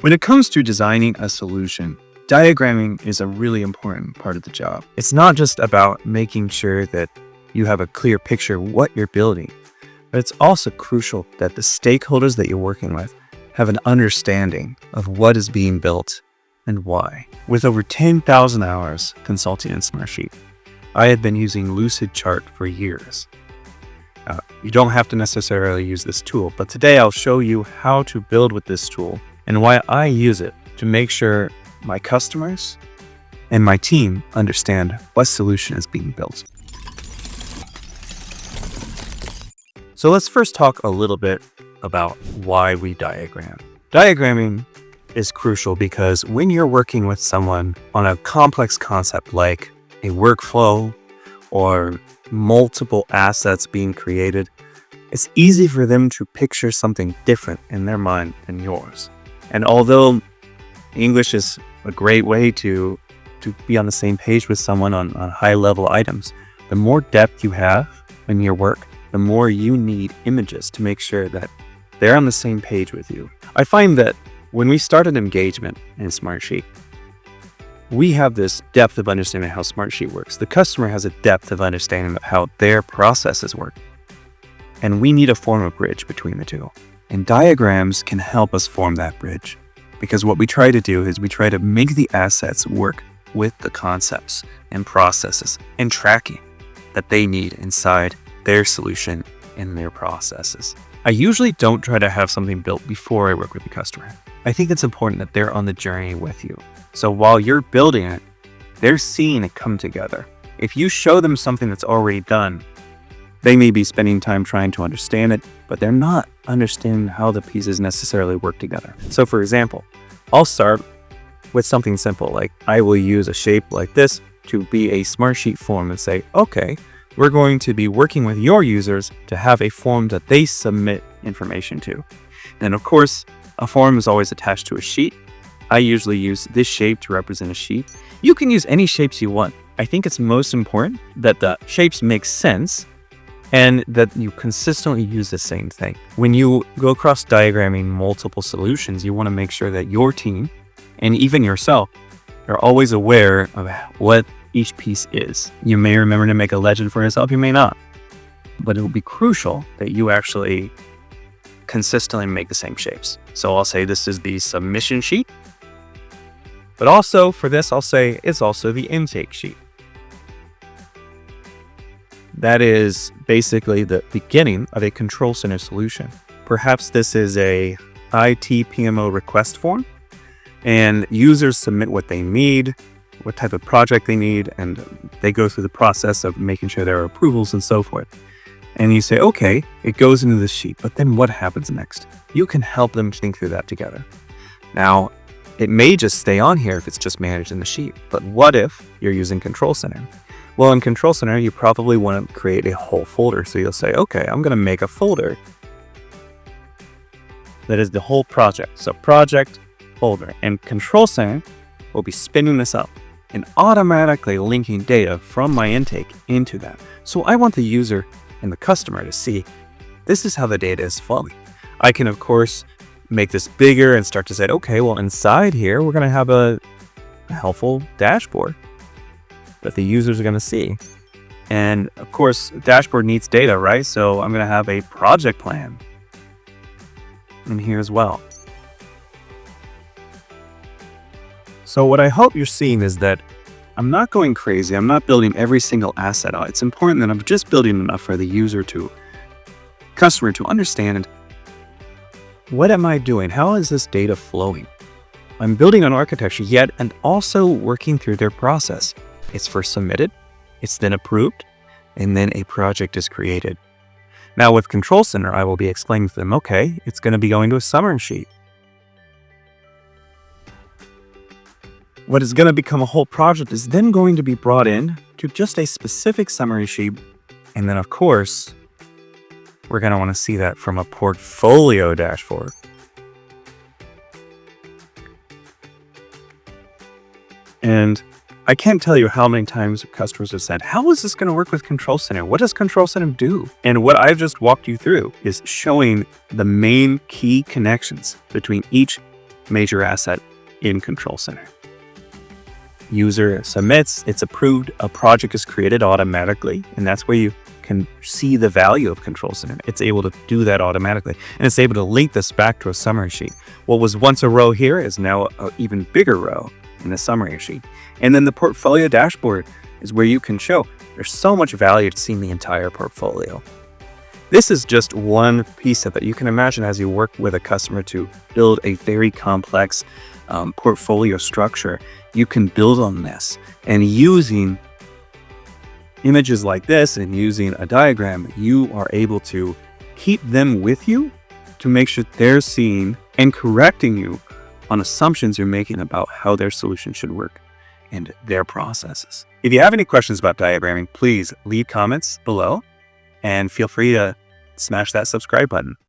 When it comes to designing a solution, diagramming is a really important part of the job. It's not just about making sure that you have a clear picture of what you're building, but it's also crucial that the stakeholders that you're working with have an understanding of what is being built and why. With over 10,000 hours consulting in Smartsheet, I had been using Lucidchart for years. You don't have to necessarily use this tool, but today I'll show you how to build with this tool and why I use it to make sure my customers and my team understand what solution is being built. So let's first talk a little bit about why we diagram. Diagramming is crucial because when you're working with someone on a complex concept like a workflow or multiple assets being created, it's easy for them to picture something different in their mind than yours. And although English is a great way to be on the same page with someone on high level items, the more depth you have in your work, the more you need images to make sure that they're on the same page with you. I find that when we start an engagement in Smartsheet, we have this depth of understanding how Smartsheet works. The customer has a depth of understanding of how their processes work. And we need to form a bridge between the two. And diagrams can help us form that bridge. Because what we try to do is we try to make the assets work with the concepts and processes and tracking that they need inside their solution and their processes. I usually don't try to have something built before I work with the customer. I think it's important that they're on the journey with you. So while you're building it, they're seeing it come together. If you show them something that's already done, they may be spending time trying to understand it, but they're not understanding how the pieces necessarily work together. So for example, I'll start with something simple, like I will use a shape like this to be a Smartsheet form and say, okay, we're going to be working with your users to have a form that they submit information to. And of course, a form is always attached to a sheet. I usually use this shape to represent a sheet. You can use any shapes you want. I think it's most important that the shapes make sense and that you consistently use the same thing. When you go across diagramming multiple solutions, you want to make sure that your team and even yourself are always aware of what each piece is. You may remember to make a legend for yourself, you may not. But it will be crucial that you actually consistently make the same shapes. So I'll say this is the submission sheet. But also for this, I'll say it's also the intake sheet. That is basically the beginning of a control center solution. Perhaps this is a IT PMO request form, and users submit what they need, what type of project they need, and they go through the process of making sure there are approvals and so forth. And you say, okay, it goes into this sheet, but then what happens next? You can help them think through that together. Now, it may just stay on here if it's just managed in the sheet, but what if you're using Control Center? Well, in Control Center, you probably want to create a whole folder. So you'll say, okay, I'm going to make a folder that is the whole project. So project, folder, and Control Center will be spinning this up and automatically linking data from my intake into that. So I want the user and the customer to see this is how the data is flowing. I can, of course, make this bigger and start to say, okay, well, inside here, we're going to have a helpful dashboard that the users are going to see. And of course, the dashboard needs data, right? So I'm going to have a project plan in here as well. So what I hope you're seeing is that I'm not going crazy. I'm not building every single asset out. It's important that I'm just building enough for the customer to understand, what am I doing? How is this data flowing? I'm building an architecture yet and also working through their process. It's first submitted, it's then approved, and then a project is created. Now with Control Center, I will be explaining to them, okay, it's going to be going to a summary sheet. What is going to become a whole project is then going to be brought in to just a specific summary sheet. And then of course, we're going to want to see that from a portfolio dashboard. And I can't tell you how many times customers have said, how is this going to work with Control Center? What does Control Center do? And what I've just walked you through is showing the main key connections between each major asset in Control Center. User submits, it's approved, a project is created automatically, and that's where you can see the value of Control Center. It's able to do that automatically, and it's able to link this back to a summary sheet. What was once a row here is now an even bigger row in the summary sheet. And then the portfolio dashboard is where you can show there's so much value to seeing the entire portfolio. This is just one piece of it. You can imagine as you work with a customer to build a very complex portfolio structure, you can build on this. And using images like this and using a diagram, you are able to keep them with you to make sure they're seeing and correcting you on assumptions you're making about how their solution should work and their processes. If you have any questions about diagramming, please leave comments below and feel free to smash that subscribe button.